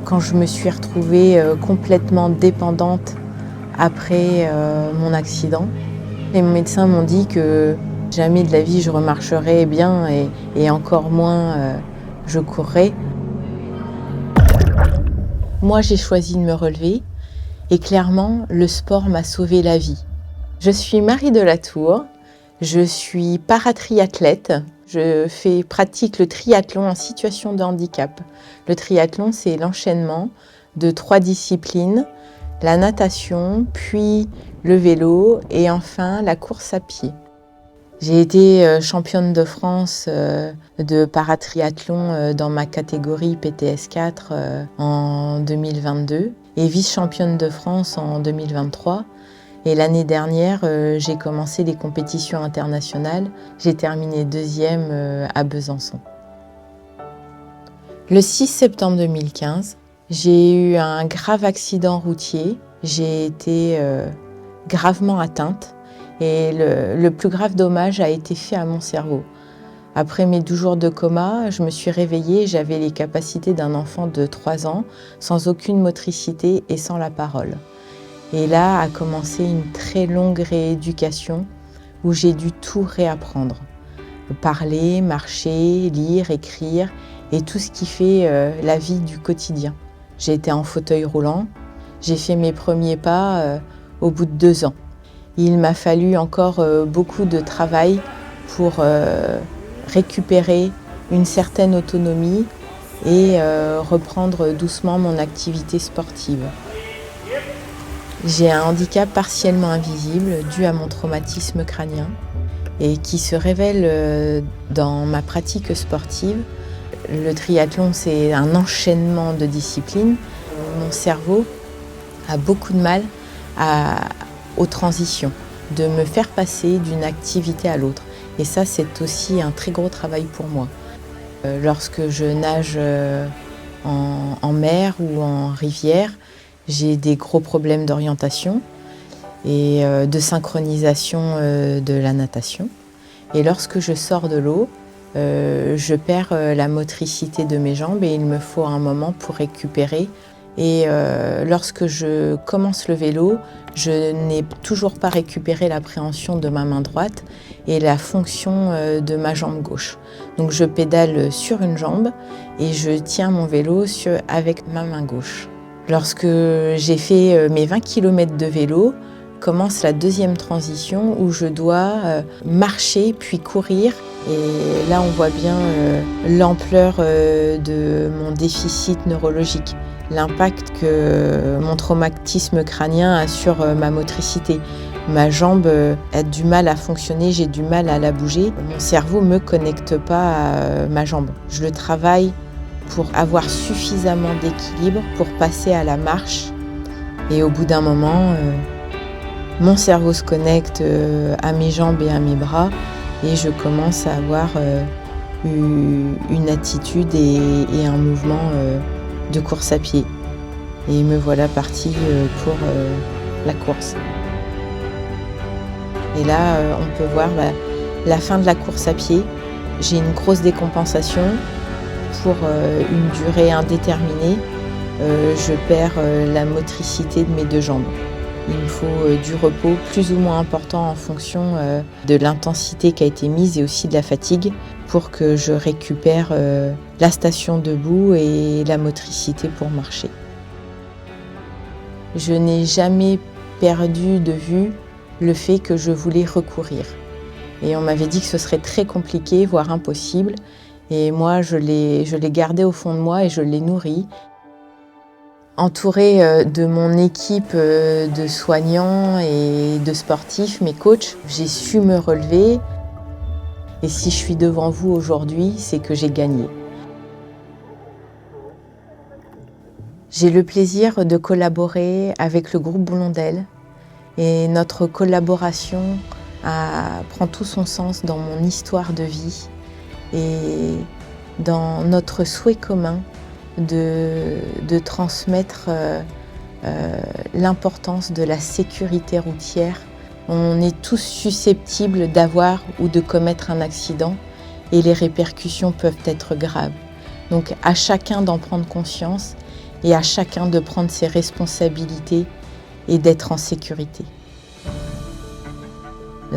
Quand je me suis retrouvée complètement dépendante après mon accident, les médecins m'ont dit que jamais de la vie je remarcherais bien et encore moins je courrais. Moi, j'ai choisi de me relever et clairement, le sport m'a sauvé la vie. Je suis Marie Delatour, je suis paratriathlète. Je pratique le triathlon en situation de handicap. Le triathlon, c'est l'enchaînement de 3 disciplines, la natation, puis le vélo et enfin la course à pied. J'ai été championne de France de paratriathlon dans ma catégorie PTS4 en 2022 et vice-championne de France en 2023. Et l'année dernière, j'ai commencé les compétitions internationales. J'ai terminé 2e à Besançon. Le 6 septembre 2015, j'ai eu un grave accident routier. J'ai été gravement atteinte et le plus grave dommage a été fait à mon cerveau. Après mes 12 jours de coma, je me suis réveillée et j'avais les capacités d'un enfant de 3 ans, sans aucune motricité et sans la parole. Et là a commencé une très longue rééducation où j'ai dû tout réapprendre. Parler, marcher, lire, écrire et tout ce qui fait la vie du quotidien. J'ai été en fauteuil roulant. J'ai fait mes premiers pas au bout de 2 ans. Il m'a fallu encore beaucoup de travail pour récupérer une certaine autonomie et reprendre doucement mon activité sportive. J'ai un handicap partiellement invisible dû à mon traumatisme crânien et qui se révèle dans ma pratique sportive. Le triathlon, c'est un enchaînement de disciplines. Mon cerveau a beaucoup de mal aux transitions, de me faire passer d'une activité à l'autre. Et ça, c'est aussi un très gros travail pour moi. Lorsque je nage en mer ou en rivière, j'ai des gros problèmes d'orientation et de synchronisation de la natation. Et lorsque je sors de l'eau, je perds la motricité de mes jambes et il me faut un moment pour récupérer. Et lorsque je commence le vélo, je n'ai toujours pas récupéré l'appréhension de ma main droite et la fonction de ma jambe gauche. Donc je pédale sur une jambe et je tiens mon vélo avec ma main gauche. Lorsque j'ai fait mes 20 km de vélo, commence la 2e transition où je dois marcher puis courir. Et là, on voit bien l'ampleur de mon déficit neurologique, l'impact que mon traumatisme crânien a sur ma motricité. Ma jambe a du mal à fonctionner, j'ai du mal à la bouger. Mon cerveau ne me connecte pas à ma jambe. Je le travaille pour avoir suffisamment d'équilibre pour passer à la marche. Et au bout d'un moment, mon cerveau se connecte à mes jambes et à mes bras et je commence à avoir une attitude et un mouvement de course à pied. Et me voilà partie pour la course. Et là, on peut voir la fin de la course à pied. J'ai une grosse décompensation. Pour une durée indéterminée, je perds la motricité de mes 2 jambes. Il me faut du repos plus ou moins important en fonction de l'intensité qui a été mise et aussi de la fatigue pour que je récupère la station debout et la motricité pour marcher. Je n'ai jamais perdu de vue le fait que je voulais recourir. Et on m'avait dit que ce serait très compliqué, voire impossible. Et moi, je l'ai gardé au fond de moi et je l'ai nourri. Entourée de mon équipe de soignants et de sportifs, mes coachs, j'ai su me relever. Et si je suis devant vous aujourd'hui, c'est que j'ai gagné. J'ai le plaisir de collaborer avec le groupe Blondel. Et notre collaboration prend tout son sens dans mon histoire de vie et dans notre souhait commun de transmettre l'importance de la sécurité routière. On est tous susceptibles d'avoir ou de commettre un accident et les répercussions peuvent être graves. Donc à chacun d'en prendre conscience et à chacun de prendre ses responsabilités et d'être en sécurité.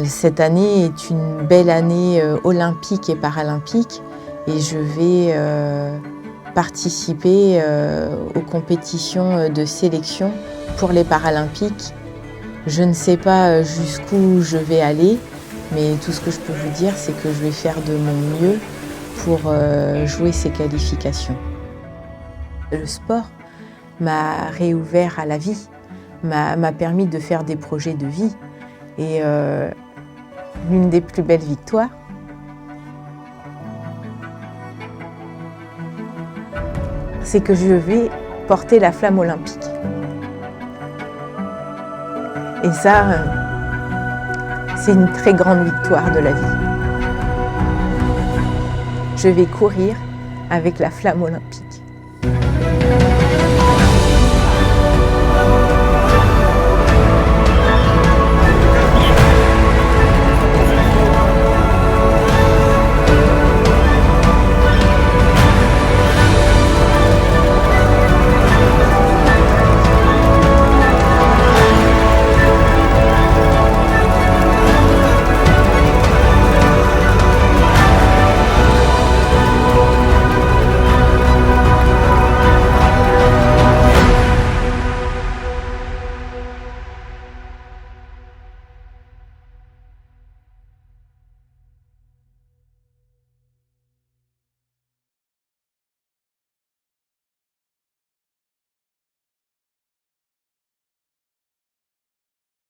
Cette année est une belle année olympique et paralympique et je vais participer aux compétitions de sélection pour les Paralympiques. Je ne sais pas jusqu'où je vais aller, mais tout ce que je peux vous dire, c'est que je vais faire de mon mieux pour jouer ces qualifications. Le sport m'a réouvert à la vie, m'a permis de faire des projets de vie. Et l'une des plus belles victoires, c'est que je vais porter la flamme olympique. Et ça, c'est une très grande victoire de la vie. Je vais courir avec la flamme olympique.